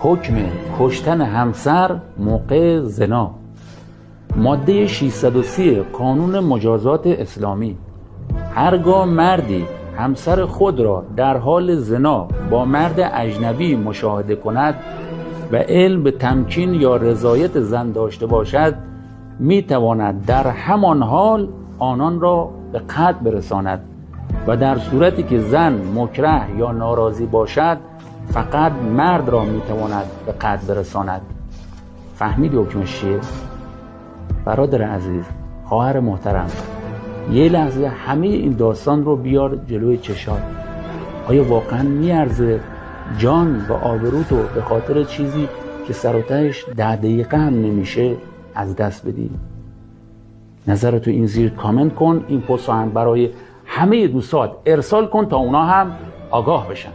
حکم کشتن همسر موقع زنا. ماده 630 قانون مجازات اسلامی: هرگاه مردی همسر خود را در حال زنا با مرد اجنبی مشاهده کند و علم به تمکین یا رضایت زن داشته باشد، می تواند در همان حال آنان را به قتل برساند و در صورتی که زن مکره یا ناراضی باشد فقط مرد را می تواند به قتل برساند. فهمیدی حکمش چیه؟ برادر عزیز، خواهر محترم، یه لحظه همه این داستان رو بیار جلوی چشات. آیا واقعا میارزه جان و آبروتو به خاطر چیزی که سر و تهش 10 دقیقه هم نمیشه از دست بدی؟ نظرتو این زیر کامنت کن. این پست رو هم برای همه دوستات ارسال کن تا اونا هم آگاه بشن.